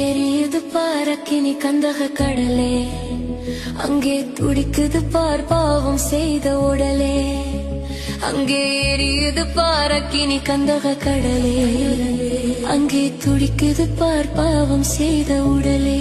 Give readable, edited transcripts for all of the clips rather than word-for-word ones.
எரியுது பாரக்கினி கந்தக கடலே, அங்கே துடிக்குது பார் பாவம் செய்த உடலே. அங்கே எரியுது பாரக்கினி கந்தக கடலே, அங்கே துடிக்குது பார் பாவம் செய்த உடலே.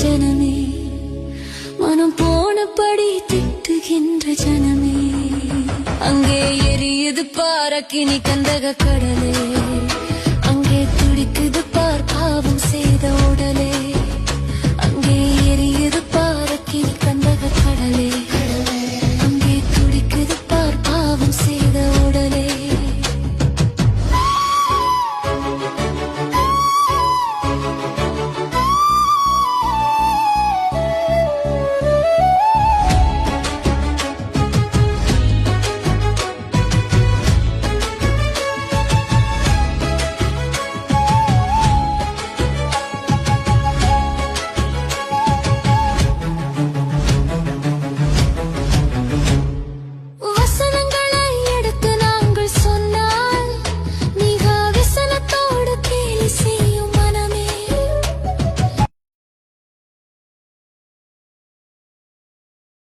ஜனமே மனம் போனபடி திட்டுகின்ற ஜனமே, அங்கே எரியுது பாரக்கினி கந்தக கடலே.